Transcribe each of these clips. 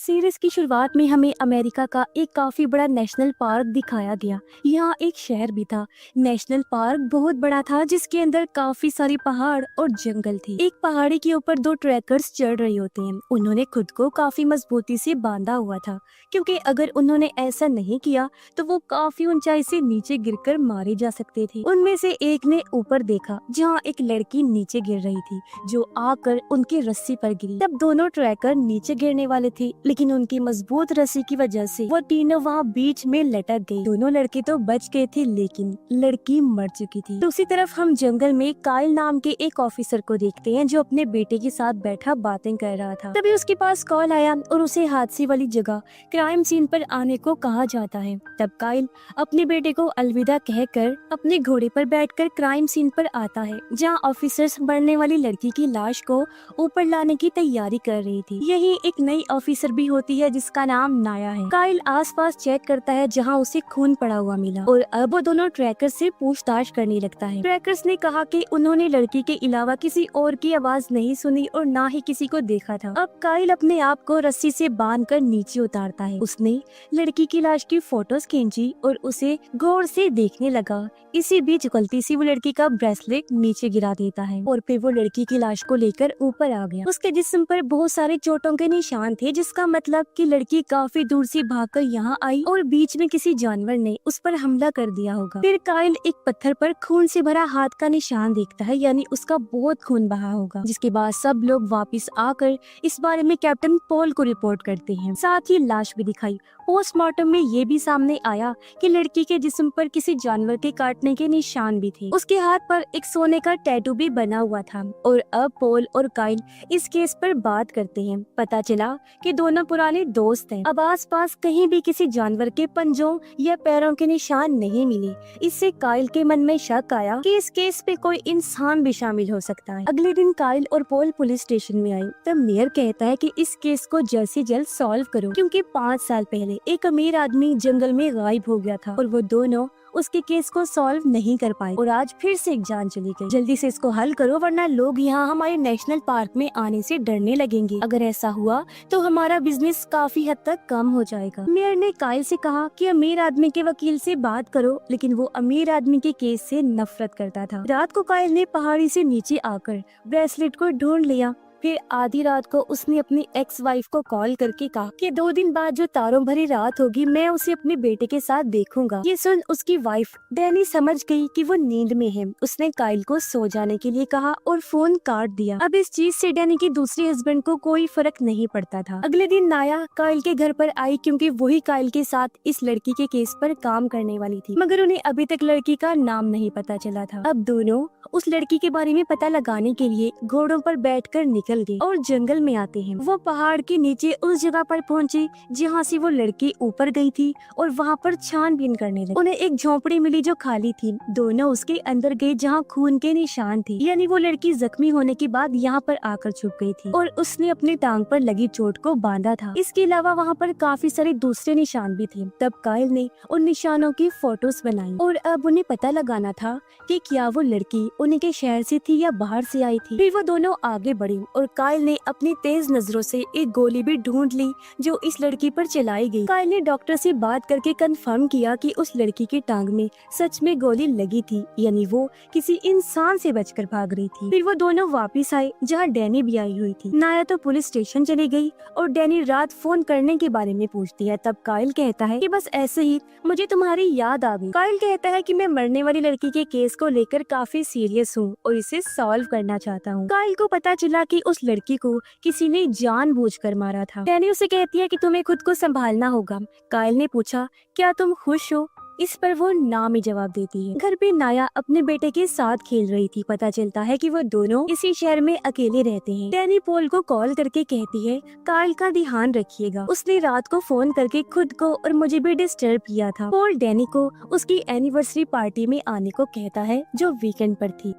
Series की शुरुआत में हमें अमेरिका का एक काफी बड़ा नेशनल पार्क दिखाया गया। यहाँ एक शहर भी था। नेशनल पार्क बहुत बड़ा था जिसके अंदर काफी सारी पहाड़ और जंगल थे। एक पहाड़ी के ऊपर दो ट्रैकर्स चढ़ रहे होते हैं। उन्होंने खुद को काफी मजबूती से बांधा हुआ था, क्योंकि अगर उन्होंने ऐसा नहीं किया तो वो काफी ऊंचाई से नीचे गिरकर मारे जा सकते थे। उनमें से एक ने ऊपर देखा जहाँ एक लड़की नीचे गिर रही थी, जो आकर उनकी रस्सी पर गिरी। तब दोनों ट्रैकर नीचे गिरने वाले थे, लेकिन उनकी मजबूत रस्सी की वजह से वो तीनों वहाँ बीच में लटक गए। दोनों लड़के तो बच गए थे, लेकिन लड़की मर चुकी थी। दूसरी तरफ हम जंगल में काइल नाम के एक ऑफिसर को देखते हैं, जो अपने बेटे के साथ बैठा बातें कर रहा था। तभी उसके पास कॉल आया और उसे हादसे वाली जगह क्राइम सीन पर आने को कहा जाता है। तब काइल अपने बेटे को अलविदा कहकर अपने घोड़े पर बैठकर क्राइम सीन पर आता है, जहाँ ऑफिसर्स मरने वाली लड़की की लाश को ऊपर लाने की तैयारी कर रही थी। यही एक नई ऑफिसर भी होती है जिसका नाम नाया है। काइल आसपास चेक करता है जहां उसे खून पड़ा हुआ मिला, और अब वो दोनों ट्रैकर से पूछताछ करने लगता है। ट्रैकर्स ने कहा कि उन्होंने लड़की के अलावा किसी और की आवाज नहीं सुनी और ना ही किसी को देखा था। अब काइल अपने आप को रस्सी से बांधकर नीचे उतारता है। उसने लड़की की लाश की फोटोज खींची और उसे गौर से देखने लगा। इसी बीच गलती से वो लड़की का ब्रेसलेट नीचे गिरा देता है और फिर वो लड़की की लाश को लेकर ऊपर आ गया। उसके जिस्म पर बहुत सारे चोटों के निशान थे, जिसका मतलब कि लड़की काफी दूर से भागकर यहाँ आई और बीच में किसी जानवर ने उस पर हमला कर दिया होगा। फिर काइल एक पत्थर पर खून से भरा हाथ का निशान देखता है, यानी उसका बहुत खून बहा होगा। जिसके बाद सब लोग वापिस आकर इस बारे में कैप्टन पॉल को रिपोर्ट करते हैं। साथ ही लाश भी दिखाई। पोस्टमार्टम में ये भी सामने आया कि लड़की के जिस्म पर किसी जानवर के काटने के निशान भी थे। उसके हाथ पर एक सोने का टैटू भी बना हुआ था। और अब पॉल और काइल इस केस पर बात करते हैं। पता चला कि दोनों पुराने दोस्त हैं। अब आसपास कहीं भी किसी जानवर के पंजों या पैरों के निशान नहीं मिले। इससे काइल के मन में शक आया कि इस केस पे कोई इंसान भी शामिल हो सकता है। अगले दिन काइल और पॉल पुलिस स्टेशन में आए। तब मेयर कहता है कि इस केस को जल्द से जल्द सॉल्व करो, क्योंकि 5 साल पहले एक अमीर आदमी जंगल में गायब हो गया था और वो दोनों उसके केस को सॉल्व नहीं कर पाए और आज फिर से एक जान चली गई। जल्दी से इसको हल करो, वरना लोग यहाँ हमारे नेशनल पार्क में आने से डरने लगेंगे। अगर ऐसा हुआ तो हमारा बिजनेस काफी हद तक कम हो जाएगा। मेयर ने काइल से कहा कि अमीर आदमी के वकील से बात करो, लेकिन वो अमीर आदमी के केस से नफरत करता था। रात को काइल ने पहाड़ी से नीचे आकर ब्रेसलेट को ढूंढ लिया। फिर आधी रात को उसने अपनी एक्स वाइफ को कॉल करके कहा कि 2 दिन बाद जो तारों भरी रात होगी, मैं उसे अपने बेटे के साथ देखूंगा। ये सुन उसकी वाइफ डैनी समझ गई कि वो नींद में है। उसने काइल को सो जाने के लिए कहा और फोन काट दिया। अब इस चीज से डैनी के दूसरे हस्बैंड को कोई फर्क नहीं पड़ता था। अगले दिन नाया काइल के घर पर आई, क्योंकि वही काइल के साथ इस लड़की के केस पर काम करने वाली थी, मगर उन्हें अभी तक लड़की का नाम नहीं पता चला था। अब दोनों उस लड़की के बारे में पता लगाने के लिए घोड़ों पर बैठकर निकल गए और जंगल में आते हैं। वो पहाड़ के नीचे उस जगह पर पहुंचे जहाँ से वो लड़की ऊपर गई थी और वहाँ पर छानबीन करने लगे। उन्हें एक झोपड़ी मिली जो खाली थी। दोनों उसके अंदर गए जहाँ खून के निशान थे, यानी वो लड़की जख्मी होने के बाद यहाँ पर आकर छुप गई थी और उसने अपनी टांग पर लगी चोट को बांधा था। इसके अलावा वहाँ पर काफी सारे दूसरे निशान भी थे। तब काइल ने उन निशानों की फोटोज बनाई और अब उन्हें पता लगाना था कि क्या वो लड़की उन्हीं के शहर से थी या बाहर से आई थी। फिर वो दोनों आगे बढ़े और काइल ने अपनी तेज नजरों से एक गोली भी ढूंढ ली जो इस लड़की पर चलाई गई। काइल ने डॉक्टर से बात करके कंफर्म किया कि उस लड़की की टांग में सच में गोली लगी थी, यानी वो किसी इंसान से बचकर भाग रही थी। फिर वो दोनों वापस आए जहाँ डैनी भी आई हुई थी। नाया तो पुलिस स्टेशन चली गई और डैनी रात फोन करने के बारे में पूछती है। तब काइल कहता है कि बस ऐसे ही मुझे तुम्हारी याद आ गई। काइल कहता है कि मैं मरने वाली लड़की के केस को लेकर काफी सीरियस हूँ और इसे सॉल्व करना चाहता हूँ। काइल को पता चला कि उस लड़की को किसी ने जानबूझकर मारा था। डैनी उसे कहती है कि तुम्हें खुद को संभालना होगा। काइल ने पूछा, क्या तुम खुश हो? इस पर वो ना में जवाब देती है। घर पे नाया अपने बेटे के साथ खेल रही थी। पता चलता है कि वो दोनों इसी शहर में अकेले रहते हैं। डैनी पॉल को कॉल करके कहती है, काइल का ध्यान रखिएगा। उसने रात को फोन करके खुद को और मुझे भी डिस्टर्ब किया था। पॉल डैनी को उसकी एनिवर्सरी पार्टी में आने को कहता है जो वीकेंड पर थी।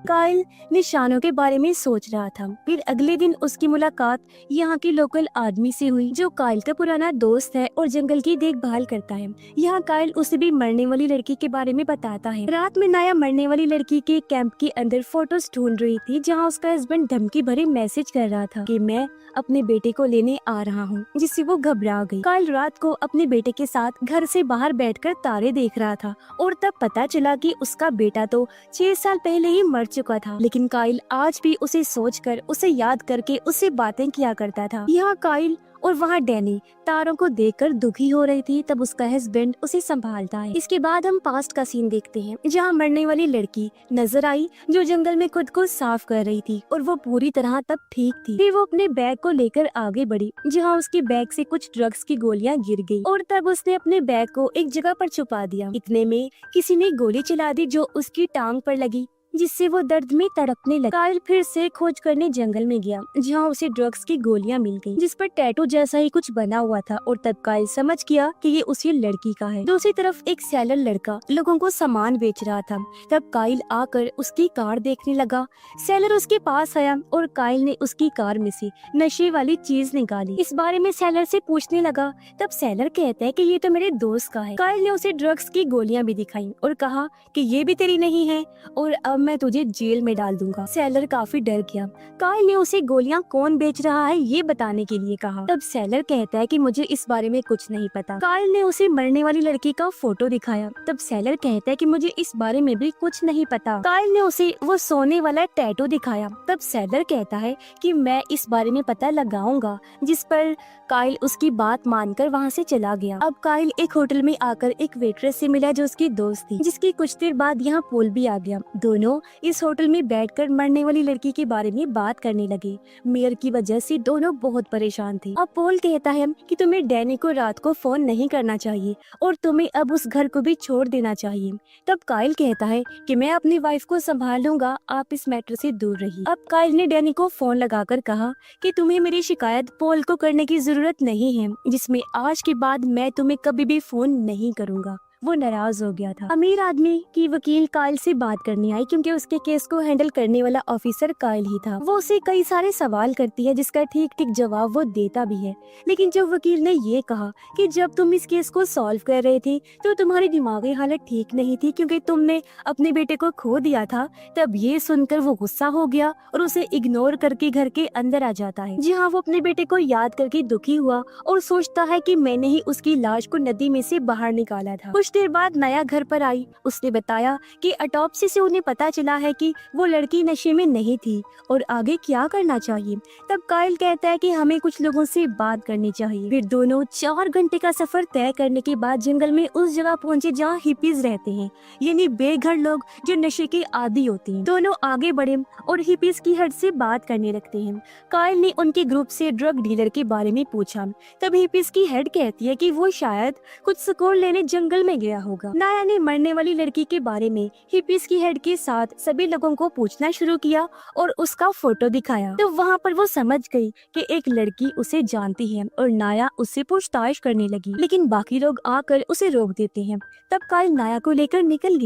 काइल निशानों के बारे में सोच रहा था। फिर अगले दिन उसकी मुलाकात यहाँ के लोकल आदमी से हुई जो काइल का पुराना दोस्त है और जंगल की देखभाल करता है। यहाँ काइल उसे भी मरने वाली लड़की के बारे में बताता है। रात में नाया मरने वाली लड़की के कैंप के अंदर फोटोज ढूंढ रही थी जहाँ उसका हस्बैंड धमकी भरे मैसेज कर रहा था कि मैं अपने बेटे को लेने आ रहा हूँ, जिससे वो घबरा गई। काइल रात को अपने बेटे के साथ घर से बाहर बैठकर तारे देख रहा था और तब पता चला कि उसका बेटा तो 6 साल पहले ही मर चुका था। लेकिन काइल आज भी उसे सोचकर, उसे याद करके उससे बातें किया करता था। यहाँ काइल और वहाँ डैनी तारों को देखकर दुखी हो रही थी। तब उसका हस्बैंड उसे संभालता है। इसके बाद हम पास्ट का सीन देखते हैं जहाँ मरने वाली लड़की नजर आई जो जंगल में खुद को साफ कर रही थी और वो पूरी तरह तब ठीक थी। फिर वो अपने बैग को लेकर आगे बढ़ी जहाँ उसके बैग से कुछ ड्रग्स की गोलियां गिर गई और तब उसने अपने बैग को एक जगह पर छुपा दिया। इतने में किसी ने गोली चला दी जो उसकी टांग पर लगी, जिससे वो दर्द में तड़पने लगा। काइल फिर से खोज करने जंगल में गया जहाँ उसे ड्रग्स की गोलियां मिल गईं, जिस पर टैटू जैसा ही कुछ बना हुआ था और तब काइल समझ गया कि ये उसी लड़की का है। दूसरी तरफ एक सेलर लड़का लोगों को सामान बेच रहा था। तब काइल आकर उसकी कार देखने लगा। सेलर उसके पास आया और काइल ने उसकी कार में से नशे वाली चीज निकाली। इस बारे में सेलर से पूछने लगा। तब सेलर कहता है कि ये तो मेरे दोस्त का है। काइल ने उसे ड्रग्स की गोलियां भी दिखाई और कहा कि ये भी तेरी नहीं है और अब मैं तुझे जेल में डाल दूंगा। सेलर काफी डर गया। काइल ने उसे गोलियां कौन बेच रहा है ये बताने के लिए कहा। तब सेलर कहता है कि मुझे इस बारे में कुछ नहीं पता। काइल ने उसे मरने वाली लड़की का फोटो दिखाया। तब सेलर कहता है कि मुझे इस बारे में भी कुछ नहीं पता। काइल ने उसे वो सोने वाला टैटू दिखाया। तब सेलर कहता है कि मैं इस बारे में पता लगाऊंगा, जिस पर काइल उसकी बात मानकर वहाँ से चला गया। अब काइल एक होटल में आकर एक वेट्रेस से मिला जो उसकी दोस्त थी, जिसकी कुछ देर बाद यहाँ पोल भी आ गया। दोनों इस होटल में बैठकर मरने वाली लड़की के बारे में बात करने लगे। मेयर की वजह से दोनों बहुत परेशान थे। अब पोल कहता है कि तुम्हें डैनी को रात को फोन नहीं करना चाहिए और तुम्हें अब उस घर को भी छोड़ देना चाहिए। तब काइल कहता है कि मैं अपनी वाइफ को संभाल लूंगा, आप इस मैटर से दूर रहिए। अब काइल ने डैनी को फोन लगाकर कहा कि तुम्हें मेरी शिकायत पोल को करने की जरूरत नहीं है, जिसमें आज के बाद मैं तुम्हें कभी भी फोन नहीं करूंगा। वो नाराज हो गया था। अमीर आदमी की वकील काइल से बात करने आई क्योंकि उसके केस को हैंडल करने वाला ऑफिसर काइल ही था। वो उसे कई सारे सवाल करती है जिसका ठीक ठीक जवाब वो देता भी है। लेकिन जब वकील ने ये कहा कि जब तुम इस केस को सॉल्व कर रहे थे तो तुम्हारी दिमागी हालत ठीक नहीं थी क्योंकि तुमने अपने बेटे को खो दिया था, तब ये सुनकर वो गुस्सा हो गया और उसे इग्नोर करके घर के अंदर आ जाता है, जहाँ वो अपने बेटे को याद करके दुखी हुआ और सोचता है कि मैंने ही उसकी लाश को नदी में से बाहर निकाला था। कुछ देर बाद नया घर पर आई। उसने बताया कि ऑटोप्सी से उन्हें पता चला है कि वो लड़की नशे में नहीं थी और आगे क्या करना चाहिए। तब काइल कहता है कि हमें कुछ लोगों से बात करनी चाहिए। फिर दोनों 4 घंटे का सफर तय करने के बाद जंगल में उस जगह पहुंचे जहाँ हिपीज रहते हैं, यानी बेघर लोग जो नशे के आदी होते हैं। दोनों आगे बढ़े और हिपीज की हट से बात करने लगते हैं। काइल ने उनके ग्रुप से ड्रग डीलर के बारे में पूछा। तब हिपीज की हेड कहती है कि वो शायद कुछ सुकून लेने जंगल में गया होगा। नाया ने मरने वाली लड़की के बारे में हिपीज की हेड के साथ सभी लोगों को पूछना शुरू किया और उसका फोटो दिखाया। तो वहाँ पर वो समझ गई कि एक लड़की उसे जानती है और नाया उससे पूछताछ करने लगी, लेकिन बाकी लोग आकर उसे रोक देते हैं। तब काइल नाया को लेकर निकल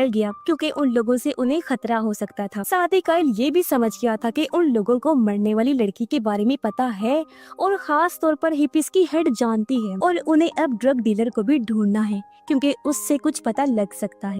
गया क्योंकि उन लोगों से उन्हें खतरा हो सकता था। साथ ही काइल ये भी समझ गया था कि उन लोगों को मरने वाली लड़की के बारे में पता है और खास तौर पर हिपीज की हेड जानती है और उन्हें अब ड्रग डीलर को भी ढूंढना है क्योंकि उससे कुछ पता लग सकता है।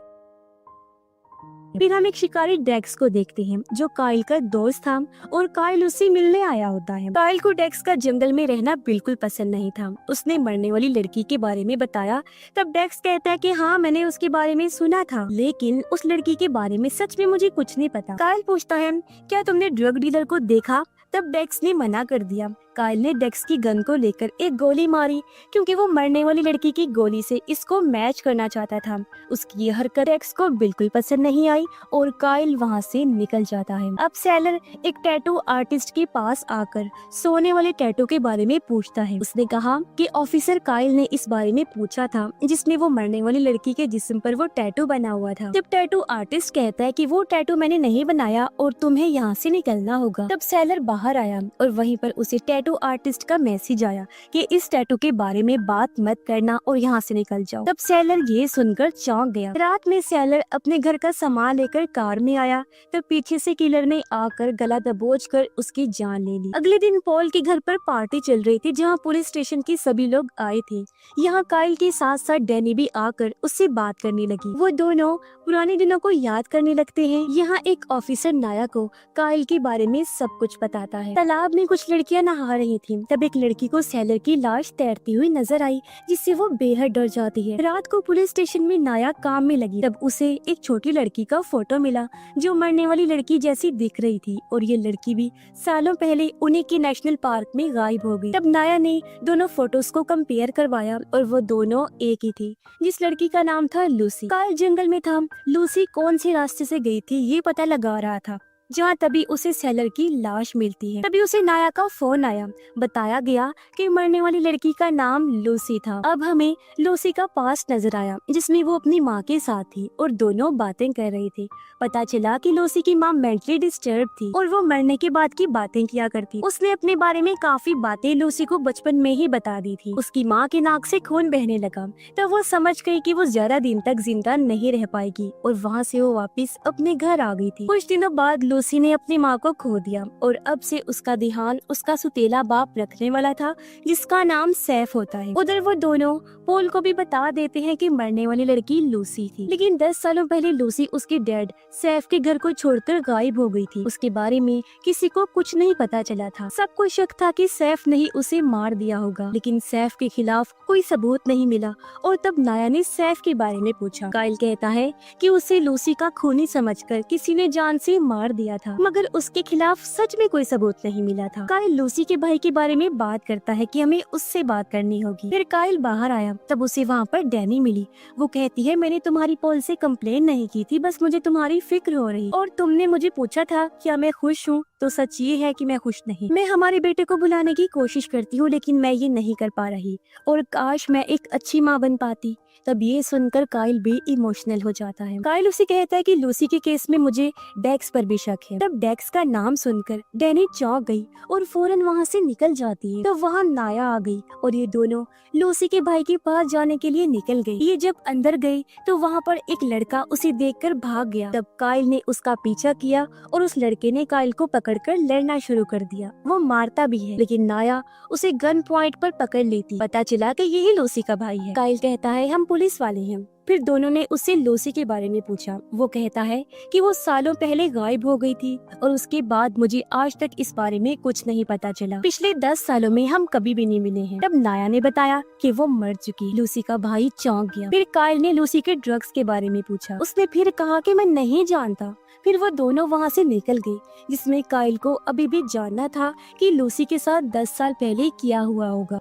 फिर हम एक शिकारी डेक्स को देखते हैं जो काइल का दोस्त था और काइल उससे मिलने आया होता है। काइल को डेक्स का जंगल में रहना बिल्कुल पसंद नहीं था। उसने मरने वाली लड़की के बारे में बताया। तब डेक्स कहता है कि हाँ, मैंने उसके बारे में सुना था, लेकिन उस लड़की के बारे में सच में मुझे कुछ नहीं पता। काइल पूछता है क्या तुमने ड्रग डीलर को देखा? तब डेक्स ने मना कर दिया। काइल ने डेक्स की गन को लेकर एक गोली मारी क्योंकि वो मरने वाली लड़की की गोली से इसको मैच करना चाहता था। उसकी यह हरकत डेक्स को बिल्कुल पसंद नहीं आई और काइल वहाँ से निकल जाता है। अब सेलर एक टैटू आर्टिस्ट के पास आकर सोने वाले टैटू के बारे में पूछता है। उसने कहा कि ऑफिसर काइल ने इस बारे में पूछा था जिसमें वो मरने वाली लड़की के जिस्म पर वो टैटू बना हुआ था। जब टैटू आर्टिस्ट कहता है कि वो टैटू मैंने नहीं बनाया और तुम्हें यहाँ से निकलना होगा। तब सेलर बाहर आया और वहीं पर उसे टैटू आर्टिस्ट का मैसेज आया कि इस टैटू के बारे में बात मत करना और यहाँ से निकल जाओ। तब सेलर ये सुनकर चौंक गया। रात में सेलर अपने घर का सामान लेकर कार में आया, तब पीछे से किलर ने आकर गला दबोच कर उसकी जान ले ली। अगले दिन पॉल के घर पर पार्टी चल रही थी जहाँ पुलिस स्टेशन के सभी लोग आए थे। यहाँ काइल के साथ साथ डैनी भी आकर उससे बात करने लगी। वो दोनों पुराने दिनों को याद करने लगते हैं। यहाँ एक ऑफिसर नाया को काइल के बारे में सब कुछ बताता है। तालाब में कुछ लड़कियां नहा रही थीं। तब एक लड़की को सेलर की लाश तैरती हुई नजर आई, जिससे वो बेहद डर जाती है। रात को पुलिस स्टेशन में नाया काम में लगी, तब उसे एक छोटी लड़की का फोटो मिला जो मरने वाली लड़की जैसी दिख रही थी, और ये लड़की भी सालों पहले उन्हीं के नेशनल पार्क में गायब हो गई। तब नाया ने दोनों फोटोज को कंपेयर करवाया और वो दोनों एक ही थी। जिस लड़की का नाम था लूसी। काइल जंगल में था। लूसी कौन से रास्ते से गई थी ये पता लगा रहा था, जहाँ तभी उसे सेलर की लाश मिलती है। तभी उसे नाया का फोन आया। बताया गया कि मरने वाली लड़की का नाम लूसी था। अब हमें लूसी का पास्ट नजर आया, जिसमें वो अपनी माँ के साथ थी और दोनों बातें कर रही थी। पता चला कि लूसी की माँ मेंटली डिस्टर्ब थी और वो मरने के बाद की बातें किया करती। उसने अपने बारे में काफी बातें लूसी को बचपन में ही बता दी थी। उसकी माँ के नाक से खून बहने लगा, तब वो समझ गई कि वो ज्यादा दिन तक जिंदा नहीं रह पाएगी और वहाँ से वो वापस अपने घर आ गई थी। कुछ दिनों बाद लूसी ने अपनी माँ को खो दिया और अब से उसका ध्यान उसका सुतेला बाप रखने वाला था, जिसका नाम सैफ होता है। उधर वो दोनों पोल को भी बता देते हैं कि मरने वाली लड़की लूसी थी, लेकिन 10 सालों पहले लूसी उसके डैड सैफ के घर को छोड़कर गायब हो गई थी। उसके बारे में किसी को कुछ नहीं पता चला था। सबको शक था कि सैफ ने ही उसे मार दिया होगा, लेकिन सैफ के खिलाफ कोई सबूत नहीं मिला। और तब नाया ने सैफ के बारे में पूछा। काइल कहता है कि उसे लूसी का खूनी समझकर किसी ने जान से मार दिया था, मगर उसके खिलाफ सच में कोई सबूत नहीं मिला था। काइल लूसी के भाई के बारे में बात करता है कि हमें उससे बात करनी होगी। फिर काइल बाहर आया, तब उसे वहाँ पर डैनी मिली। वो कहती है, मैंने तुम्हारी पॉल से कंप्लेन नहीं की थी, बस मुझे तुम्हारी फिक्र हो रही, और तुमने मुझे पूछा था क्या मैं खुश हूँ, तो सच ये है कि मैं खुश नहीं। मैं हमारे बेटे को बुलाने की कोशिश करती हूँ, लेकिन मैं ये नहीं कर पा रही, और काश मैं एक अच्छी माँ बन पाती। तब ये सुनकर काइल भी इमोशनल हो जाता है। काइल उसे कहता है कि लूसी के केस में मुझे डेक्स पर भी शक है। तब डेक्स का नाम सुनकर डैनी चौंक गई और फौरन वहाँ से निकल जाती है। तब वहाँ नाया आ गई और ये दोनों लूसी के भाई के पास जाने के लिए निकल गई। ये जब अंदर गई तो वहाँ पर एक लड़का उसे देखकर भाग गया। तब काइल ने उसका पीछा किया और उस लड़के ने काइल को पकड़कर लड़ना शुरू कर दिया। वो मारता भी है, लेकिन नाया उसे गन पॉइंट पर पकड़ लेती। पता चला कि यही लूसी का भाई है। काइल कहता है, हम पुलिस वाले हैं। फिर दोनों ने उससे लूसी के बारे में पूछा। वो कहता है कि वो सालों पहले गायब हो गई थी और उसके बाद मुझे आज तक इस बारे में कुछ नहीं पता चला। पिछले 10 सालों में हम कभी भी नहीं मिले हैं। तब नाया ने बताया कि वो मर चुकी। लूसी का भाई चौंक गया। फिर काइल ने लूसी के ड्रग्स के बारे में पूछा। उसने फिर कहा कि मैं नहीं जानता। फिर वो दोनों वहाँ से निकल गए, जिसमें काइल को अभी भी जानना था कि लूसी के साथ 10 साल पहले किया हुआ होगा।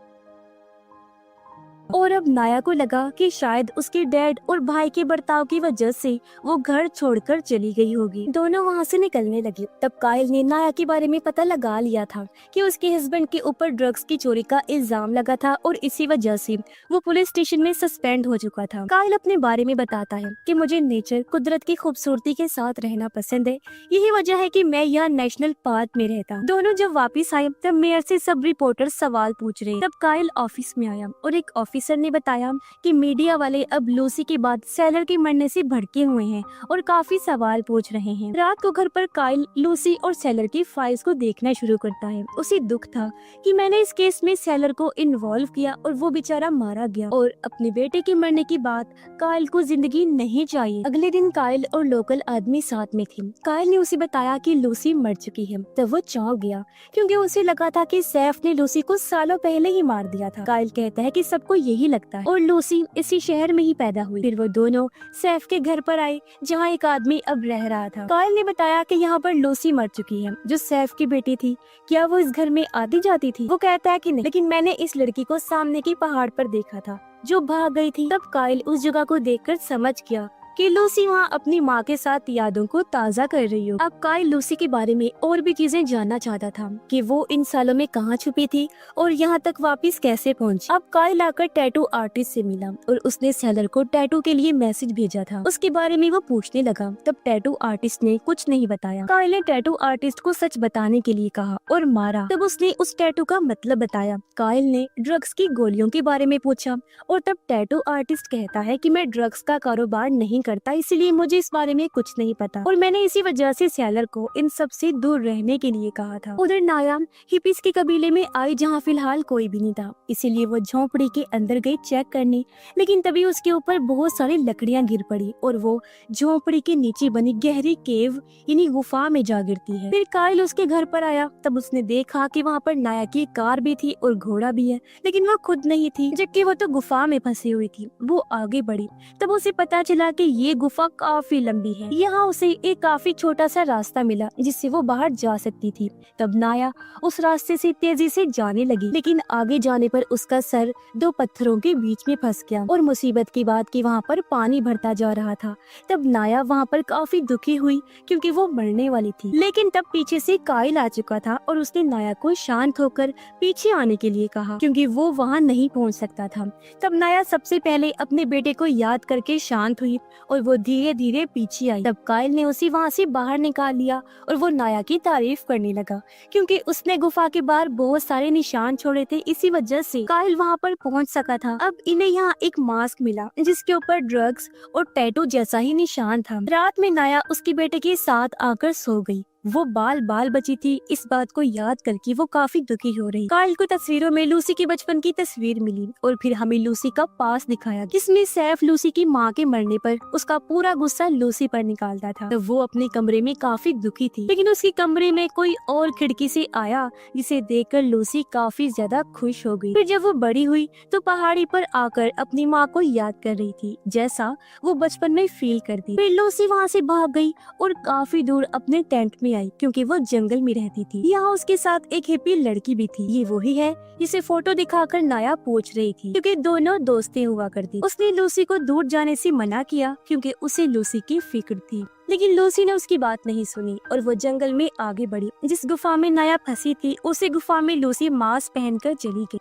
और अब नाया को लगा कि शायद उसके डैड और भाई के बर्ताव की वजह से वो घर छोड़कर चली गई होगी। दोनों वहाँ से निकलने लगे। तब काइल ने नाया के बारे में पता लगा लिया था कि उसके हस्बैंड के ऊपर ड्रग्स की चोरी का इल्जाम लगा था और इसी वजह से वो पुलिस स्टेशन में सस्पेंड हो चुका था। काइल अपने बारे में बताता है कि मुझे नेचर, कुदरत की खूबसूरती के साथ रहना पसंद है। यही वजह है कि मैं यहाँ नेशनल पार्क में रहता हूँ। दोनों जब वापिस आए तब मेयर से सब रिपोर्टर सवाल पूछ रहे। तब काइल ऑफिस में आया और एक ऑफिसर ने बताया कि मीडिया वाले अब लूसी के बाद सेलर के मरने से भड़के हुए हैं और काफी सवाल पूछ रहे हैं। रात को घर पर काइल लूसी और सेलर की फाइल्स को देखना शुरू करता है। उसे दुख था कि मैंने इस केस में सेलर को इन्वॉल्व किया और वो बेचारा मारा गया, और अपने बेटे के मरने की बात काइल को जिंदगी नहीं चाहिए। अगले दिन काइल और लोकल आदमी साथ में थे। काइल ने उसे बताया कि लूसी मर चुकी है। तब वो चौंक गया क्योंकि उसे लगा था कि सैफ ने लूसी को सालों पहले ही मार दिया था। काइल कहता है कि सबको यही लगता है और लूसी इसी शहर में ही पैदा हुई। फिर वो दोनों सैफ के घर पर आए जहाँ एक आदमी अब रह रहा था। काइल ने बताया कि यहाँ पर लूसी मर चुकी है जो सैफ की बेटी थी। क्या वो इस घर में आती जाती थी? वो कहता है कि नहीं, लेकिन मैंने इस लड़की को सामने की पहाड़ पर देखा था जो भाग गई थी। तब काइल उस जगह को देखकर समझ गया कि लूसी वहाँ अपनी माँ के साथ यादों को ताज़ा कर रही हो। अब काइल लूसी के बारे में और भी चीजें जानना चाहता था कि वो इन सालों में कहाँ छुपी थी और यहाँ तक वापस कैसे पहुँची। अब काइल आकर टैटू आर्टिस्ट से मिला और उसने सेलर को टैटू के लिए मैसेज भेजा था। उसके बारे में वो पूछने लगा, तब टैटू आर्टिस्ट ने कुछ नहीं बताया। काइल ने टैटू आर्टिस्ट को सच बताने के लिए कहा और मारा। तब उसने उस टैटू का मतलब बताया। काइल ने ड्रग्स की गोलियों के बारे में पूछा और तब टैटू आर्टिस्ट कहता है कि मैं ड्रग्स का कारोबार नहीं करता, इसलिए मुझे इस बारे में कुछ नहीं पता और मैंने इसी वजह से सेलर को इन सब से दूर रहने के लिए कहा था। उधर नाया हिप्पीज के कबीले में आई जहाँ फिलहाल कोई भी नहीं था, इसीलिए वो झोंपड़ी के अंदर गई चेक करने, लेकिन तभी उसके ऊपर बहुत सारी लकड़ियाँ गिर पड़ी और वो झोंपड़ी के नीचे बनी गहरी केव यानी गुफा में जा गिरती है। फिर काइल उसके घर पर आया, तब उसने देखा कि वहाँ पर नाया की कार भी थी और घोड़ा भी है, लेकिन वो खुद नहीं थी, जबकि वो तो गुफा में फंसी हुई थी। वो आगे बढ़ी, तब उसे पता चला कि ये गुफा काफी लंबी है। यहाँ उसे एक काफी छोटा सा रास्ता मिला जिससे वो बाहर जा सकती थी। तब नाया उस रास्ते से तेजी से जाने लगी, लेकिन आगे जाने पर उसका सर दो पत्थरों के बीच में फंस गया और मुसीबत की बात कि वहाँ पर पानी भरता जा रहा था। तब नाया वहाँ पर काफी दुखी हुई क्योंकि वो मरने वाली थी, लेकिन तब पीछे से काइल आ चुका था और उसने नाया को शांत होकर पीछे आने के लिए कहा क्योंकि वो वहाँ नहीं पहुँच सकता था। तब नाया सबसे पहले अपने बेटे को याद करके शांत हुई और वो धीरे धीरे पीछे आई। तब काइल ने उसे वहाँ से बाहर निकाल लिया और वो नाया की तारीफ करने लगा क्योंकि उसने गुफा के बाहर बहुत सारे निशान छोड़े थे, इसी वजह से काइल वहाँ पर पहुँच सका था। अब इन्हें यहाँ एक मास्क मिला जिसके ऊपर ड्रग्स और टैटू जैसा ही निशान था। रात में नाया उसके बेटे के साथ आकर सो गई। वो बाल बाल बची थी। इस बात को याद करके वो काफी दुखी हो रही। काइल को तस्वीरों में लूसी की बचपन की तस्वीर मिली और फिर हमें लूसी का पास दिखाया जिसमें सैफ लूसी की माँ के मरने पर उसका पूरा गुस्सा लूसी पर निकालता था। तो वो अपने कमरे में काफी दुखी थी, लेकिन उसके कमरे में कोई और खिड़की से आया जिसे देखकर लूसी काफी ज्यादा खुश हो गई। फिर जब वो बड़ी हुई तो पहाड़ी पर आकर अपनी माँ को याद कर रही थी जैसा वो बचपन में फील करती। फिर लूसी वहाँ से भाग गई और काफी दूर अपने टेंट में आई क्योंकि वो जंगल में रहती थी। यहाँ उसके साथ एक हिप्पी लड़की भी थी। ये वही है जिसे फोटो दिखाकर नाया पूछ रही थी क्योंकि दोनों दोस्तें हुआ करती। उसने लूसी को दूर जाने से मना किया क्योंकि उसे लूसी की फिक्र थी, लेकिन लूसी ने उसकी बात नहीं सुनी और वो जंगल में आगे बढ़ी। जिस गुफा में नाया फंसी थी उसी गुफा में लूसी मास्क पहनकर चली गई।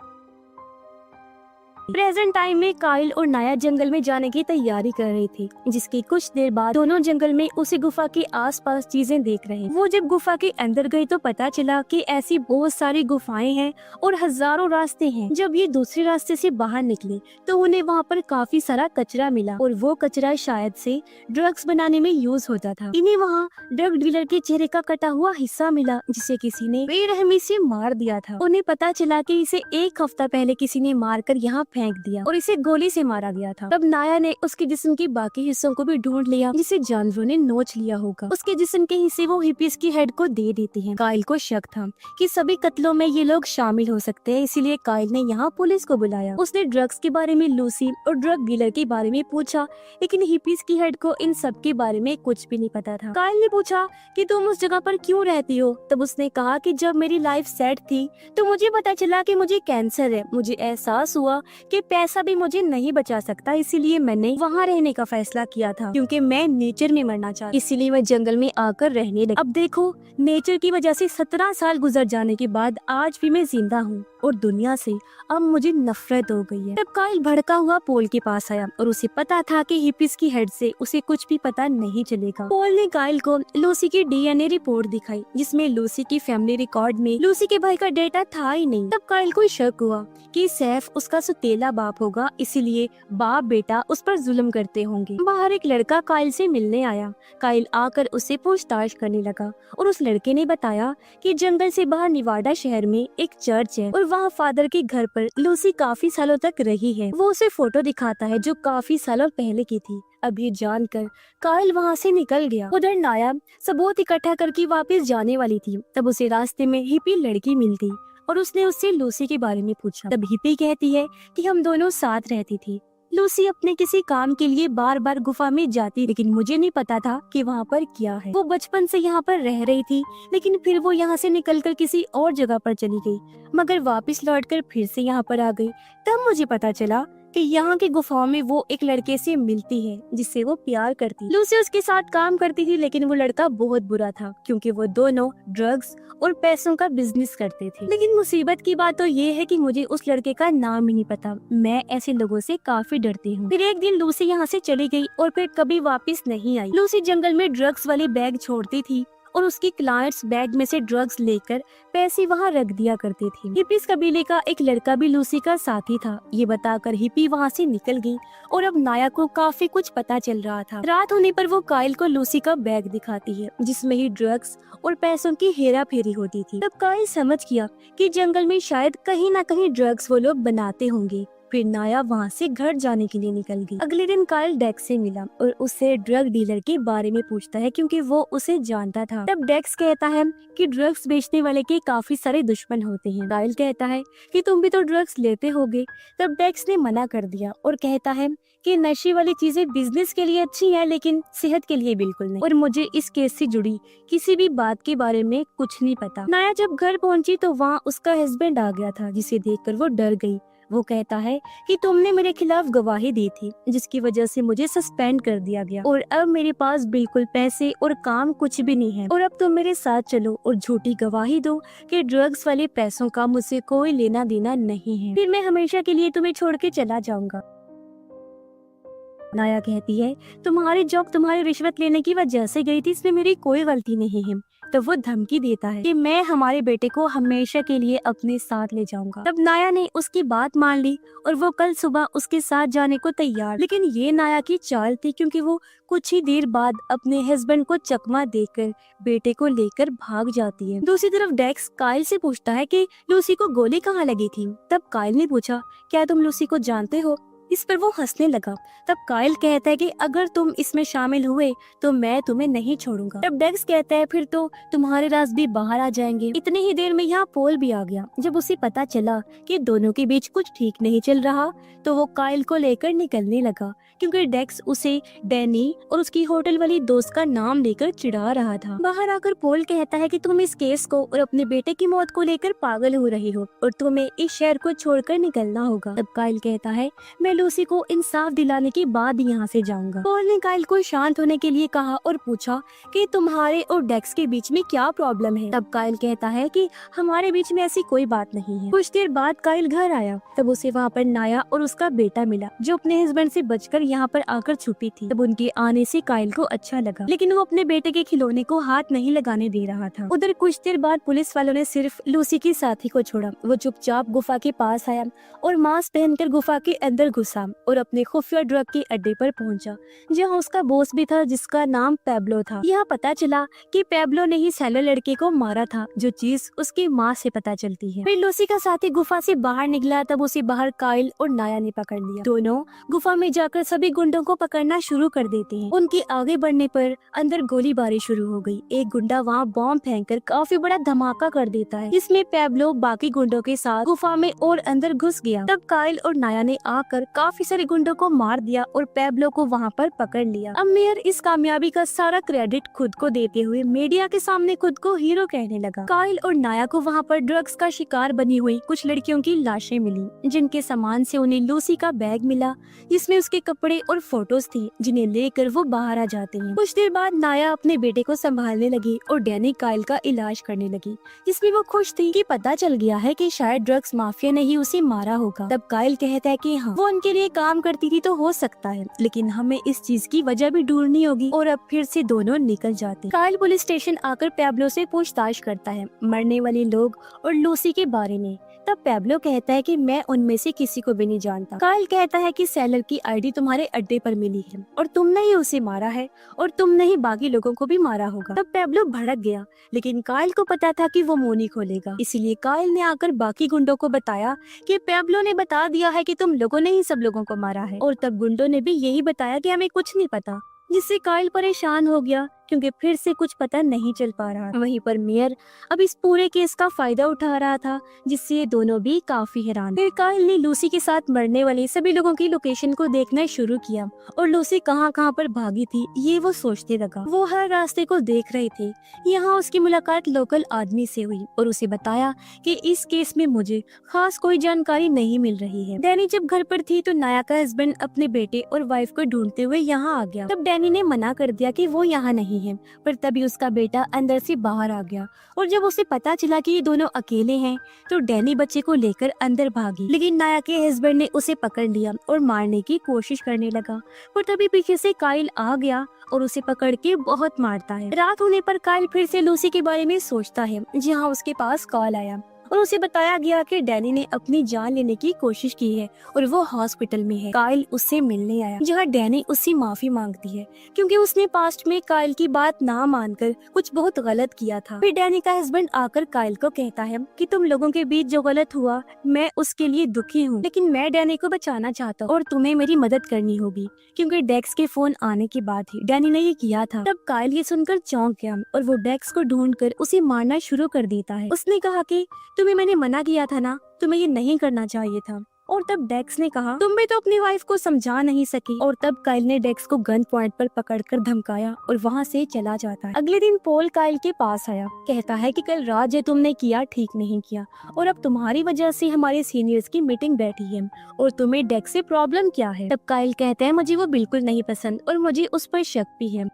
प्रेजेंट टाइम में काइल और नाया जंगल में जाने की तैयारी कर रही थी, जिसकी कुछ देर बाद दोनों जंगल में उसी गुफा के आसपास चीजें देख रहे। वो जब गुफा के अंदर गई तो पता चला कि ऐसी बहुत सारी गुफाएं हैं और हजारों रास्ते हैं। जब ये दूसरे रास्ते से बाहर निकले तो उन्हें वहाँ पर काफी सारा कचरा मिला और वो कचरा शायद से ड्रग्स बनाने में यूज होता था। इन्हें वहाँ ड्रग डीलर के चेहरे का कटा हुआ हिस्सा मिला जिसे किसी ने बेरहमी से मार दिया था। उन्हें पता चला कि इसे एक हफ्ता पहले किसी ने मारकर यहाँ फेंक दिया और इसे गोली से मारा गया था। तब नाया ने उसके जिस्म के बाकी हिस्सों को भी ढूंढ लिया जिसे जानवरों ने नोच लिया होगा। उसके जिस्म के हिस्से वो हिप्पीज की हेड को दे देती हैं। काइल को शक था कि सभी कत्लों में ये लोग शामिल हो सकते हैं, इसीलिए काइल ने यहाँ पुलिस को बुलाया। उसने ड्रग्स के बारे में लूसी और ड्रग डीलर के बारे में पूछा, लेकिन हिप्पीज की हेड को इन सब के बारे में कुछ भी नहीं पता था। काइल ने पूछा कि तुम उस जगह पर क्यों रहती हो? तब उसने कहा कि जब मेरी लाइफ सेट थी तो मुझे पता चला कि मुझे कैंसर है। मुझे एहसास हुआ कि पैसा भी मुझे नहीं बचा सकता, इसीलिए मैंने वहाँ रहने का फैसला किया था क्योंकि मैं नेचर में मरना चाहती, इसीलिए मैं जंगल में आकर रहने लगी। अब देखो, नेचर की वजह से 17 साल गुजर जाने के बाद आज भी मैं जिंदा हूँ और दुनिया से अब मुझे नफरत हो गई है। तब काइल भड़का हुआ पोल के पास आया और उसे पता था कि हिप्पीज की हेड से उसे कुछ भी पता नहीं चलेगा। पोल ने काइल को लूसी की डीएनए रिपोर्ट दिखाई जिसमें लूसी की फैमिली रिकॉर्ड में लूसी के भाई का डेटा था ही नहीं। तब काइल को शक हुआ कि सैफ उसका सुतेला बाप होगा, इसीलिए बाप बेटा उस पर जुल्म करते होंगे। बाहर एक लड़का काइल से मिलने आया। काइल आकर उससे पूछताछ करने लगा और उस लड़के ने बताया कि जंगल से बाहर निवाडा शहर में एक चर्च है और वहाँ फादर के घर पर लूसी काफी सालों तक रही है। वो उसे फोटो दिखाता है जो काफी सालों पहले की थी। अब ये जानकर काइल वहाँ से निकल गया। उधर नाया सबूत इकट्ठा करके वापस जाने वाली थी। तब उसे रास्ते में हिप्पी लड़की मिलती और उसने उससे लूसी के बारे में पूछा। तब हिप्पी कहती है कि हम दोनों साथ रहती थी। लूसी अपने किसी काम के लिए बार बार गुफा में जाती, लेकिन मुझे नहीं पता था कि वहाँ पर क्या है। वो बचपन से यहाँ पर रह रही थी, लेकिन फिर वो यहाँ से निकलकर किसी और जगह पर चली गई, मगर वापस लौटकर फिर से यहाँ पर आ गई। तब मुझे पता चला कि यहाँ की गुफाओं में वो एक लड़के से मिलती है जिससे वो प्यार करती। लूसी उसके साथ काम करती थी, लेकिन वो लड़का बहुत बुरा था क्योंकि वो दोनों ड्रग्स और पैसों का बिजनेस करते थे। लेकिन मुसीबत की बात तो ये है कि मुझे उस लड़के का नाम ही नहीं पता। मैं ऐसे लोगों से काफी डरती हूँ। फिर एक दिन लूसी यहाँ से चली गई और फिर कभी वापस नहीं आई। लूसी जंगल में ड्रग्स वाले बैग छोड़ती थी और उसकी क्लाइंट्स बैग में से ड्रग्स लेकर पैसे वहाँ रख दिया करते थे। हिप्पीज कबीले का एक लड़का भी लूसी का साथी था। ये बताकर हिप्पी वहाँ से निकल गई और अब नाया को काफी कुछ पता चल रहा था। रात होने पर वो काइल को लूसी का बैग दिखाती है जिसमें ही ड्रग्स और पैसों की हेरा फेरी होती थी। तब काइल समझ गया कि जंगल में शायद कहीं न कहीं ड्रग्स वो लोग बनाते होंगे। फिर नाया वहाँ से घर जाने के लिए निकल गई। अगले दिन काइल डेक्स से मिला और उससे ड्रग डीलर के बारे में पूछता है क्योंकि वो उसे जानता था। तब डेक्स कहता है कि ड्रग्स बेचने वाले के काफी सारे दुश्मन होते हैं। काइल कहता है कि तुम भी तो ड्रग्स लेते होगे। तब डेक्स ने मना कर दिया और कहता है कि नशे वाली चीजें बिजनेस के लिए अच्छी है लेकिन सेहत के लिए बिल्कुल नहीं, और मुझे इस केस से जुड़ी किसी भी बात के बारे में कुछ नहीं पता। नाया जब घर पहुंची तो वहाँ उसका हस्बैंड आ गया था जिसे देखकर वो डर गई। वो कहता है कि तुमने मेरे खिलाफ गवाही दी थी जिसकी वजह से मुझे सस्पेंड कर दिया गया और अब मेरे पास बिल्कुल पैसे और काम कुछ भी नहीं है, और अब तुम मेरे साथ चलो और झूठी गवाही दो कि ड्रग्स वाले पैसों का मुझसे कोई लेना देना नहीं है, फिर मैं हमेशा के लिए तुम्हें छोड़ के चला जाऊंगा। नाया कहती है तुम्हारी जॉब तुम्हारी रिश्वत लेने की वजह से गई थी, इसमें मेरी कोई गलती नहीं है। तब वो धमकी देता है कि मैं हमारे बेटे को हमेशा के लिए अपने साथ ले जाऊंगा। तब नाया ने उसकी बात मान ली और वो कल सुबह उसके साथ जाने को तैयार। लेकिन ये नाया की चाल थी क्योंकि वो कुछ ही देर बाद अपने हस्बैंड को चकमा देकर बेटे को लेकर भाग जाती है। दूसरी तरफ डेक्स काइल से पूछता है कि लूसी को गोली कहाँ लगी थी। तब काइल ने पूछा क्या तुम लूसी को जानते हो। इस पर वो हंसने लगा। तब काइल कहता है कि अगर तुम इसमें शामिल हुए तो मैं तुम्हें नहीं छोड़ूंगा। तब डेक्स कहता है फिर तो तुम्हारे राज भी बाहर आ जाएंगे। इतनी ही देर में यहाँ पोल भी आ गया। जब उसे पता चला कि दोनों के बीच कुछ ठीक नहीं चल रहा तो वो काइल को लेकर निकलने लगा क्योंकि डेक्स उसे डैनी और उसकी होटल वाली दोस्त का नाम लेकर चिढ़ा रहा था। बाहर आकर पोल कहता है कि तुम इस केस को और अपने बेटे की मौत को लेकर पागल हो रही हो और तुम्हें इस शहर को छोड़कर निकलना होगा। तब काइल कहता है मैं लूसी को इंसाफ दिलाने के बाद यहाँ से जाऊंगा। पॉल ने काइल को शांत होने के लिए कहा और पूछा कि तुम्हारे और डेक्स के बीच में क्या प्रॉब्लम है। तब काइल कहता है कि हमारे बीच में ऐसी कोई बात नहीं है। कुछ देर बाद काइल घर आया। तब उसे वहाँ पर नाया और उसका बेटा मिला जो अपने हस्बैंड से बचकर यहाँ पर आकर छुपी थी। तब उनके आने से काइल को अच्छा लगा, लेकिन वो अपने बेटे के खिलौने को हाथ नहीं लगाने दे रहा था। उधर कुछ देर बाद पुलिस वालों ने सिर्फ लूसी के साथी को छोड़ा। वो चुपचाप गुफा के पास आया और मास्क पहनकर गुफा के अंदर घुसा और अपने खुफिया ड्रग के अड्डे पर पहुंचा जहां उसका बॉस भी था जिसका नाम पैब्लो था। यहाँ पता चला कि पैब्लो ने ही सैलर लड़के को मारा था, जो चीज उसकी माँ से पता चलती है। फिर लूसी का साथी गुफा से बाहर निकला। तब उसे बाहर काइल और नाया ने पकड़ लिया। दोनों गुफा में जाकर सभी गुंडों को पकड़ना शुरू कर देते हैं। उनके आगे बढ़ने पर अंदर गोलीबारी शुरू हो गई। एक गुंडा वहाँ बॉम्ब फेंककर काफी बड़ा धमाका कर देता है जिसमें पैब्लो बाकी गुंडों के साथ गुफा में और अंदर घुस गया। तब काइल और नाया ने आकर काफी सारे गुंडों को मार दिया और पैब्लो को वहाँ पर पकड़ लिया। अब मेयर इस कामयाबी का सारा क्रेडिट खुद को देते हुए मीडिया के सामने खुद को हीरो कहने लगा। काइल और नाया को वहाँ पर ड्रग्स का शिकार बनी हुई कुछ लड़कियों की लाशें मिली जिनके सामान से उन्हें लूसी का बैग मिला जिसमें उसके कपड़े और फोटोज थी जिन्हें लेकर वो बाहर आ जाते हैं। कुछ देर बाद नाया अपने बेटे को संभालने लगी और डैनी काइल का इलाज करने लगी जिसमें वो खुश थी कि पता चल गया है कि शायद ड्रग्स माफिया ने ही उसे मारा होगा। तब काइल कहता है कि हाँ वो उनके लिए काम करती थी तो हो सकता है, लेकिन हमें इस चीज की वजह भी ढूंढनी होगी। और अब फिर से दोनों निकल जाते। काइल पुलिस स्टेशन आकर पैब्लो से पूछताछ करता है मरने वाले लोग और लूसी के बारे में। तब पैब्लो कहता है कि मैं उनमें से किसी को भी नहीं जानता। काइल कहता है कि सेलर की आईडी तुम्हारे अड्डे पर मिली है और तुमने ही उसे मारा है और तुमने ही बाकी लोगों को भी मारा होगा। तब पैब्लो भड़क गया, लेकिन काइल को पता था कि वो मुंह नहीं खोलेगा, इसीलिए काइल ने आकर बाकी गुंडों को बताया कि पैब्लो ने बता दिया है कि तुम लोगों ने ही सब लोगों को मारा है। और तब गुंडों ने भी यही बताया कि हमें कुछ नहीं पता, जिससे काइल परेशान हो गया क्योंकि फिर से कुछ पता नहीं चल पा रहा। वहीं पर मेयर अब इस पूरे केस का फायदा उठा रहा था, जिससे ये दोनों भी काफी हैरान। फिर काइल ने लूसी के साथ मरने वाले सभी लोगों की लोकेशन को देखना शुरू किया और लूसी कहाँ कहाँ पर भागी थी ये वो सोचते लगा। वो हर रास्ते को देख रहे थे। यहाँ उसकी मुलाकात लोकल आदमी से हुई और उसे बताया कि इस केस में मुझे खास कोई जानकारी नहीं मिल रही है। डैनी जब घर पर थी तो नाया का हस्बैंड अपने बेटे और वाइफ को ढूंढते हुए यहाँ आ गया। तब डैनी ने मना कर दिया कि वो यहाँ नहीं है, पर तभी उसका बेटा अंदर से बाहर आ गया और जब उसे पता चला कि ये दोनों अकेले हैं तो डैनी बच्चे को लेकर अंदर भागी। लेकिन नाया के हस्बैंड ने उसे पकड़ लिया और मारने की कोशिश करने लगा, पर तभी पीछे से काइल आ गया और उसे पकड़ के बहुत मारता है। रात होने पर काइल फिर से लूसी के बारे में सोचता है, जहाँ उसके पास कॉल आया और उसे बताया गया कि डैनी ने अपनी जान लेने की कोशिश की है और वो हॉस्पिटल में है। काइल उससे मिलने आया, जहाँ डैनी उससे माफी मांगती है क्योंकि उसने पास्ट में काइल की बात ना मानकर कुछ बहुत गलत किया था। फिर डैनी का हस्बैंड आकर काइल को कहता है कि तुम लोगों के बीच जो गलत हुआ मैं उसके लिए दुखी हूँ, लेकिन मैं डैनी को बचाना चाहता हूँ और तुम्हें मेरी मदद करनी होगी क्योंकि डेक्स के फोन आने के बाद ही डैनी ने ये किया था। तब काइल ये सुनकर चौंक गया और वो डेक्स को ढूंढकर उसे मारना शुरू कर देता है। उसने कहा कि तुम्हें मैंने मना किया था ना, तुम्हें ये नहीं करना चाहिए था। और तब डेक्स ने कहा तुम भी तो अपनी वाइफ को समझा नहीं सकी। और तब काइल ने डेक्स को गन पॉइंट पर पकड़कर धमकाया और वहाँ से चला जाता है। अगले दिन पॉल काइल के पास आया, कहता है कि कल रात जो तुमने किया ठीक नहीं किया और अब तुम्हारी वजह से हमारे सीनियर्स की मीटिंग बैठी है और तुम्हें डेक्स से प्रॉब्लम क्या है। तब काइल कहता है मुझे वो बिल्कुल नहीं पसंद और मुझे उस पर शक भी है।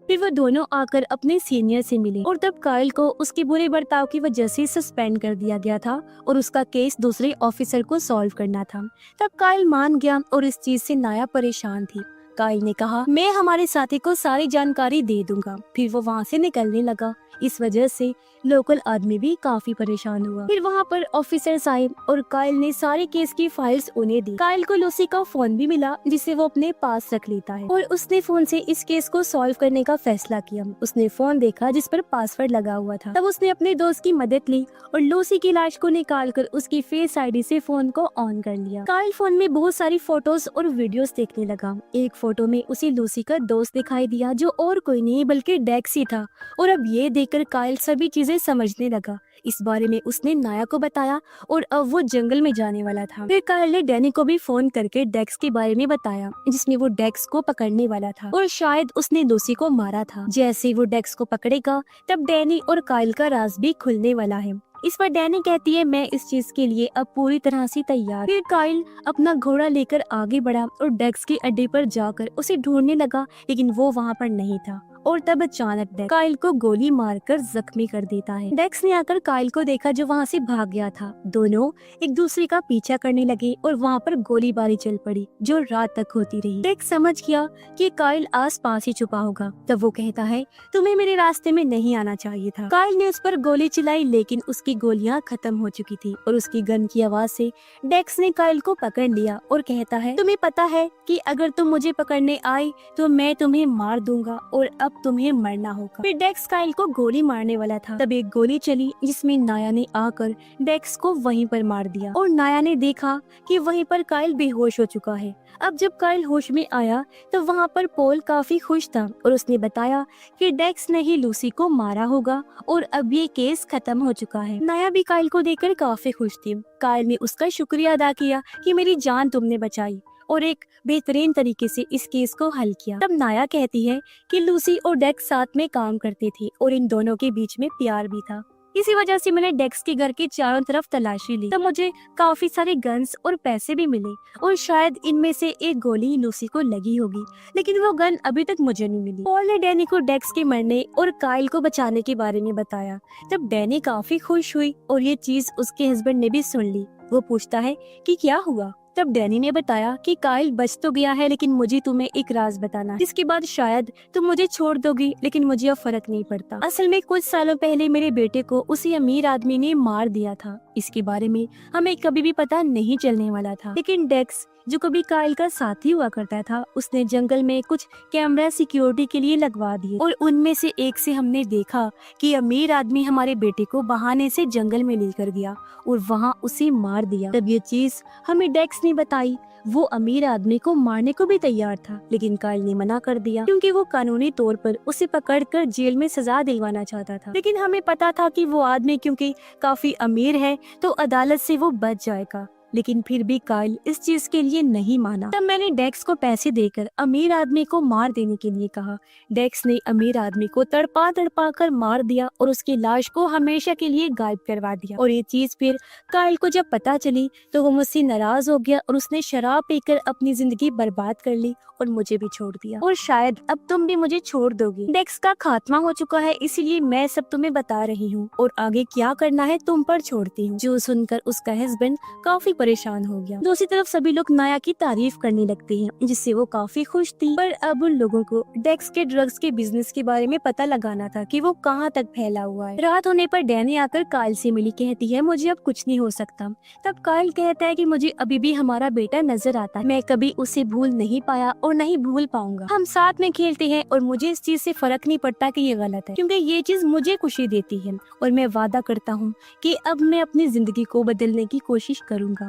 फिर वो दोनों आकर अपने सीनियर से मिले और तब काइल को उसके बुरे बर्ताव की वजह से सस्पेंड कर दिया गया था और उसका केस दूसरे ऑफिसर को सॉल्व करना था। तब काइल मान गया और इस चीज से नाया परेशान थी। काइल ने कहा मैं हमारे साथी को सारी जानकारी दे दूंगा। फिर वो वहाँ से निकलने लगा। इस वजह से लोकल आदमी भी काफी परेशान हुआ। फिर वहाँ पर ऑफिसर्स आए और काइल ने सारे केस की फाइल्स उन्हें दी। काइल को लूसी का फोन भी मिला जिसे वो अपने पास रख लेता है और उसने फोन से इस केस को सॉल्व करने का फैसला किया। उसने फोन देखा जिस पर पासवर्ड लगा हुआ था। तब उसने अपने दोस्त की मदद ली और लूसी की लाश को निकालकर उसकी फेस आईडी से फोन को ऑन कर लिया। काइल फोन में बहुत सारी फोटोज और वीडियोस देखने लगा। एक फोटो में उसे लूसी का दोस्त दिखाई दिया जो और कोई नहीं बल्कि डेक्स ही था और अब ये देखकर काइल सभी चीजें समझने लगा। इस बारे में उसने नाया को बताया और अब वो जंगल में जाने वाला था। फिर काइल ने डैनी को भी फोन करके डेक्स के बारे में बताया जिसमें वो डेक्स को पकड़ने वाला था और शायद उसने लूसी को मारा था। जैसे ही वो डेक्स को पकड़ेगा तब डैनी और काइल का राज भी खुलने वाला है। इस पर डैनी कहती है मैं इस चीज के लिए अब पूरी तरह से तैयार। फिर काइल अपना घोड़ा लेकर आगे बढ़ा और डेक्स के अड्डे पर जाकर उसे ढूंढने लगा, लेकिन वो वहाँ पर नहीं था। और तब अचानक डेक्स काइल को गोली मारकर जख्मी कर देता है। डेक्स ने आकर काइल को देखा जो वहाँ से भाग गया था। दोनों एक दूसरे का पीछा करने लगे और वहाँ पर गोलीबारी चल पड़ी जो रात तक होती रही। डेक्स समझ गया कि काइल आस पास ही छुपा होगा। तब वो कहता है तुम्हें मेरे रास्ते में नहीं आना चाहिए था। काइल ने उस पर गोली चलाई लेकिन उसकी गोलियां खत्म हो चुकी थी और उसकी गन की आवाज से डेक्स ने काइल को पकड़ लिया और कहता है तुम्हें पता है कि अगर तुम मुझे पकड़ने आए तो मैं तुम्हें मार दूंगा और अब तुम्हें मरना होगा। फिर डेक्स काइल को गोली मारने वाला था। तब एक गोली चली जिसमें नाया ने आकर डेक्स को वहीं पर मार दिया और नाया ने देखा कि वहीं पर काइल बेहोश हो चुका है। अब जब काइल होश में आया तो वहाँ पर पॉल काफी खुश था और उसने बताया कि डेक्स ने ही लूसी को मारा होगा और अब ये केस खत्म हो चुका है। नाया भी काइल को देखकर काफी खुश थी। काइल ने उसका शुक्रिया अदा किया कि मेरी जान तुमने बचाई और एक बेहतरीन तरीके से इस केस को हल किया। तब नाया कहती है कि लूसी और डेक्स साथ में काम करते थे और इन दोनों के बीच में प्यार भी था। इसी वजह से मैंने डेक्स के घर के चारों तरफ तलाशी ली। तब मुझे काफी सारे गन्स और पैसे भी मिले और शायद इनमें से एक गोली लूसी को लगी होगी, लेकिन वो गन अभी तक मुझे नहीं मिली। पॉल ने डैनी को डेक्स के मरने और काइल को बचाने के बारे में बताया। तब डैनी काफी खुश हुई और ये चीज उसके हस्बैंड ने भी सुन ली। वो पूछता है कि क्या हुआ। तब डैनी ने बताया कि काइल बच तो गया है लेकिन मुझे तुम्हें एक राज बताना है, जिसके बाद शायद तुम मुझे छोड़ दोगी, लेकिन मुझे अब फर्क नहीं पड़ता। असल में कुछ सालों पहले मेरे बेटे को उसी अमीर आदमी ने मार दिया था इसके बारे में हमें कभी भी पता नहीं चलने वाला था। लेकिन डेक्स, जो कभी काइल का साथी हुआ करता था, उसने जंगल में कुछ कैमरा सिक्योरिटी के लिए लगवा दिए और उनमें से एक से हमने देखा कि अमीर आदमी हमारे बेटे को बहाने से जंगल में लेकर गया और वहाँ उसे मार दिया। तब ये चीज हमें डेक्स ने बताई। वो अमीर आदमी को मारने को भी तैयार था, लेकिन काइल ने मना कर दिया क्योंकि वो कानूनी तौर पर उसे पकड़कर जेल में सजा दिलवाना चाहता था। लेकिन हमें पता था कि वो आदमी क्योंकि काफी अमीर है तो अदालत से वो बच जाएगा। लेकिन फिर भी काइल इस चीज के लिए नहीं माना। तब मैंने डेक्स को पैसे देकर अमीर आदमी को मार देने के लिए कहा। डेक्स ने अमीर आदमी को तड़पा तड़पा कर मार दिया और उसकी लाश को हमेशा के लिए गायब करवा दिया। और ये चीज फिर काइल को जब पता चली तो वो मुझसे नाराज हो गया और उसने शराब पीकर अपनी जिंदगी बर्बाद कर ली और मुझे भी छोड़ दिया। और शायद अब तुम भी मुझे छोड़ दोगी। डेक्स का खात्मा हो चुका है, इसीलिए मैं सब तुम्हें बता रही हूँ और आगे क्या करना है तुम पर छोड़ती हूँ। जो सुनकर उसका हस्बैंड काफी परेशान हो गया। दूसरी तरफ सभी लोग नाया की तारीफ करने लगते हैं, जिससे वो काफी खुश थी। पर अब उन लोगों को डेक्स के ड्रग्स के बिजनेस के बारे में पता लगाना था कि वो कहाँ तक फैला हुआ है। रात होने पर डैनी आकर काइल से मिली, कहती है मुझे अब कुछ नहीं हो सकता। तब काइल कहता है कि मुझे अभी भी हमारा बेटा नजर आता है, मैं कभी उसे भूल नहीं पाया और नहीं भूल पाऊंगा। हम साथ में खेलते हैं और मुझे इस चीज से फर्क नहीं पड़ता कि ये गलत है, क्योंकि ये चीज मुझे खुशी देती है और मैं वादा करता हूँ कि अब मैं अपनी जिंदगी को बदलने की कोशिश करूंगा।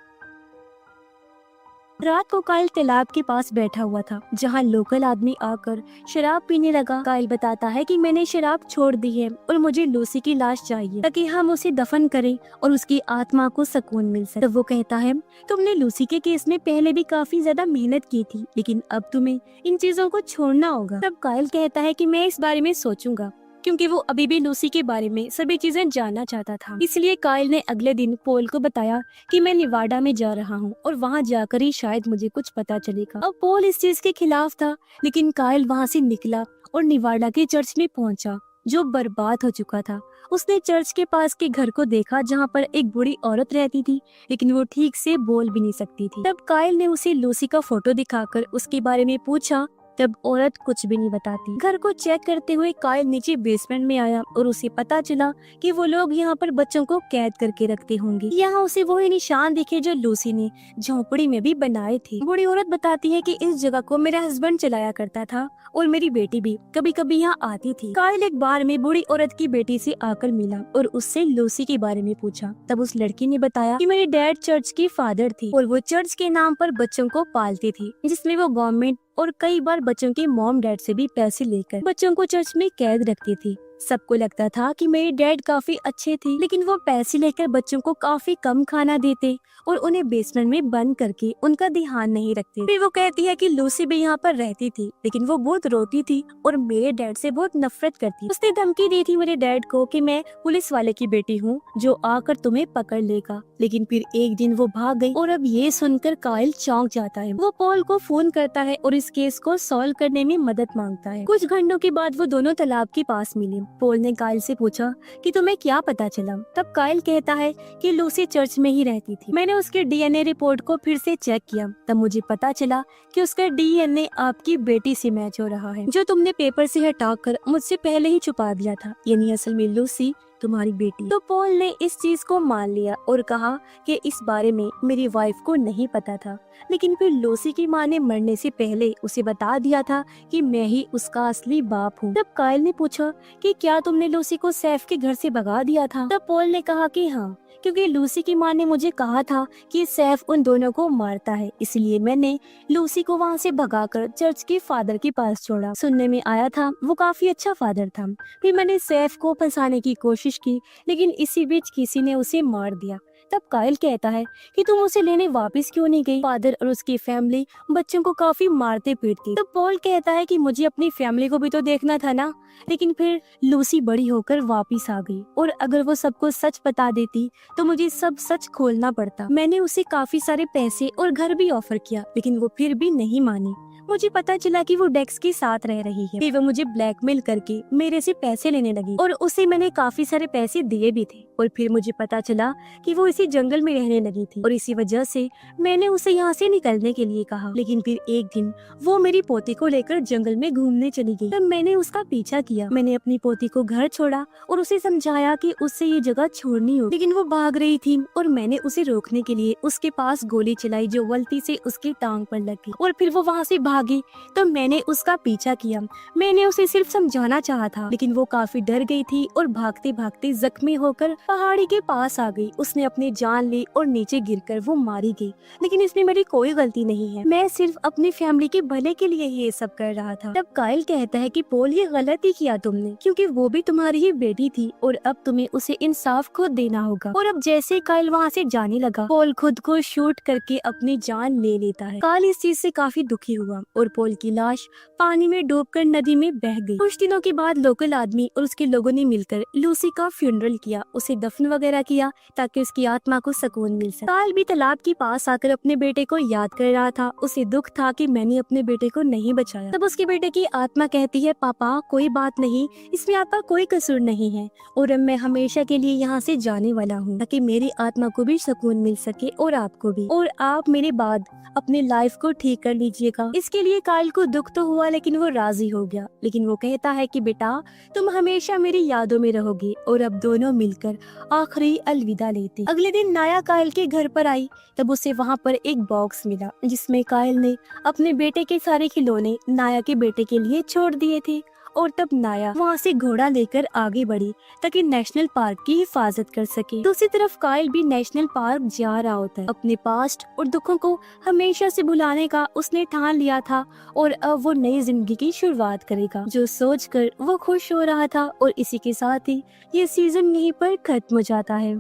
रात को काइल तालाब के पास बैठा हुआ था, जहाँ लोकल आदमी आकर शराब पीने लगा। काइल बताता है कि मैंने शराब छोड़ दी है और मुझे लूसी की लाश चाहिए ताकि हम उसे दफन करें और उसकी आत्मा को सुकून मिल सके। तब वो कहता है तुमने लूसी के केस में पहले भी काफी ज्यादा मेहनत की थी, लेकिन अब तुम्हें इन चीजों को छोड़ना होगा। तब काइल कहता है कि मैं इस बारे में सोचूंगा, क्योंकि वो अभी भी लूसी के बारे में सभी चीजें जानना चाहता था। इसलिए काइल ने अगले दिन पॉल को बताया कि मैं निवाडा में जा रहा हूँ और वहाँ जाकर ही शायद मुझे कुछ पता चलेगा। अब पॉल इस चीज के खिलाफ था, लेकिन काइल वहाँ से निकला और निवाडा के चर्च में पहुँचा, जो बर्बाद हो चुका था। उसने चर्च के पास के घर को देखा, जहाँ पर एक बूढ़ी औरत रहती थी, लेकिन वो ठीक से बोल भी नहीं सकती थी। तब काइल ने उसे लूसी का फोटो दिखाकर उसके बारे में पूछा। तब औरत कुछ भी नहीं बताती। घर को चेक करते हुए काइल नीचे बेसमेंट में आया और उसे पता चला कि वो लोग यहाँ पर बच्चों को कैद करके रखते होंगे। यहाँ उसे वही निशान दिखे जो लूसी ने झोपड़ी में भी बनाए थे। बूढ़ी औरत बताती है कि इस जगह को मेरा हस्बैंड चलाया करता था और मेरी बेटी भी कभी कभी यहाँ आती थी। काइल एक बार में बूढ़ी औरत की बेटी से आकर मिला और उससे लूसी के बारे में पूछा। तब उस लड़की ने बताया कि मेरे डैड चर्च की फादर थी और वो चर्च के नाम पर बच्चों को पालती थी, जिसमें वो गवर्नमेंट और कई बार बच्चों के मॉम डैड से भी पैसे लेकर बच्चों को चर्च में कैद रखती थी। सबको लगता था कि मेरे डैड काफी अच्छे थे, लेकिन वो पैसे लेकर बच्चों को काफी कम खाना देते और उन्हें बेसमेंट में बंद करके उनका ध्यान नहीं रखते। फिर वो कहती है कि लूसी भी यहाँ पर रहती थी, लेकिन वो बहुत रोती थी और मेरे डैड से बहुत नफरत करती। उसने धमकी दी थी मेरे डैड को कि मैं पुलिस वाले की बेटी हूँ जो आकर तुम्हें पकड़ लेगा, लेकिन फिर एक दिन वो भाग गई। और अब ये सुनकर काइल चौंक जाता है। वो पॉल को फोन करता है और इस केस को सॉल्व करने में मदद मांगता है। कुछ घंटों के बाद वो दोनों तालाब के पास मिले। पॉल ने काइल से पूछा कि तुम्हें क्या पता चला। तब काइल कहता है कि लूसी चर्च में ही रहती थी। मैंने उसके डीएनए रिपोर्ट को फिर से चेक किया, तब मुझे पता चला कि उसका डीएनए आपकी बेटी से मैच हो रहा है, जो तुमने पेपर से हटाकर मुझसे पहले ही छुपा दिया था, यानी असल में लूसी तुम्हारी बेटी। तो पॉल ने इस चीज को मान लिया और कहा कि इस बारे में मेरी वाइफ को नहीं पता था, लेकिन फिर लूसी की माँ ने मरने से पहले उसे बता दिया था कि मैं ही उसका असली बाप हूँ। तब काइल ने पूछा कि क्या तुमने लूसी को सैफ के घर से भगा दिया था। तब पॉल ने कहा कि हाँ, क्योंकि लूसी की माँ ने मुझे कहा था कि सैफ उन दोनों को मारता है, इसलिए मैंने लूसी को वहाँ से भगाकर चर्च के फादर के पास छोड़ा। सुनने में आया था वो काफी अच्छा फादर था। फिर मैंने सैफ को फंसाने की कोशिश की, लेकिन इसी बीच किसी ने उसे मार दिया। तब काइल कहता है कि तुम उसे लेने वापस क्यों नहीं गई। फादर और उसकी फैमिली बच्चों को काफी मारते पीटती। तब पॉल कहता है कि मुझे अपनी फैमिली को भी तो देखना था ना। लेकिन फिर लूसी बड़ी होकर वापस आ गई और अगर वो सबको सच बता देती तो मुझे सब सच खोलना पड़ता। मैंने उसे काफी सारे पैसे और घर भी ऑफर किया, लेकिन वो फिर भी नहीं मानी। मुझे पता चला कि वो डेक्स के साथ रह रही है। फिर वो मुझे ब्लैकमेल करके मेरे से पैसे लेने लगी और उसे मैंने काफी सारे पैसे दिए भी थे। और फिर मुझे पता चला कि वो इसी जंगल में रहने लगी थी और इसी वजह से मैंने उसे यहाँ से निकलने के लिए कहा। लेकिन फिर एक दिन वो मेरी पोती को लेकर जंगल में घूमने चली गई। तब मैंने उसका पीछा किया। मैंने अपनी पोती को घर छोड़ा और उसे समझाया कि उससे ये जगह छोड़नी हो, लेकिन वो भाग रही थी और मैंने उसे रोकने के लिए उसके पास गोली चलाई जो गलती से उसकी टांग पर लग गई और फिर वो वहाँ से भागी। तो मैंने उसका पीछा किया। मैंने उसे सिर्फ समझाना चाहा था, लेकिन वो काफी डर गई थी और भागते भागते जख्मी होकर पहाड़ी के पास आ गई। उसने अपनी जान ली और नीचे गिरकर वो मारी गई, लेकिन इसमें मेरी कोई गलती नहीं है। मैं सिर्फ अपनी फैमिली के भले के लिए ये सब कर रहा था। तब काइल कहता है कि पोल ये गलत ही किया तुमने, क्योंकि वो भी तुम्हारी ही बेटी थी और अब तुम्हें उसे इंसाफ खुद देना होगा। और अब जैसे काइल वहाँ से जाने लगा, पोल खुद को शूट करके अपनी जान ले लेता है। काइल इस चीज से काफी दुखी हुआ और पोल की लाश पानी में डूबकर नदी में बह गई। कुछ दिनों के बाद लोकल आदमी और उसके लोगों ने मिलकर लूसी का फ्यूनरल किया, उसे दफन वगैरह किया ताकि उसकी आत्मा को सुकून मिल सके। काइल भी तालाब के पास आकर अपने बेटे को याद कर रहा था। उसे दुख था कि मैंने अपने बेटे को नहीं बचाया। तब उसके बेटे की आत्मा कहती है, पापा कोई बात नहीं, इसमें आपका कोई कसूर नहीं है और अब मैं हमेशा के लिए यहाँ से जाने वाला हूँ ताकि मेरी आत्मा को भी सुकून मिल सके और आपको भी, और आप मेरे बाद अपनी लाइफ को ठीक कर लीजिएगा। इसके लिए काइल को दुख तो हुआ, लेकिन वो राजी हो गया। लेकिन वो कहता है कि बेटा तुम हमेशा मेरी यादों में रहोगे, और अब दोनों मिलकर आखिरी अलविदा लेते। अगले दिन नाया काइल के घर पर आई। तब उसे वहाँ पर एक बॉक्स मिला जिसमें काइल ने अपने बेटे के सारे खिलौने नाया के बेटे के लिए छोड़ दिए थे। और तब नाया वहाँ से घोड़ा लेकर आगे बढ़ी ताकि नेशनल पार्क की हिफाजत कर सके। दूसरी तरफ काइल भी नेशनल पार्क जा रहा होता है। अपने पास्ट और दुखों को हमेशा से भुलाने का उसने ठान लिया था और अब वो नई जिंदगी की शुरुआत करेगा, जो सोचकर वो खुश हो रहा था। और इसी के साथ ही ये सीजन यहीं पर खत्म हो जाता है।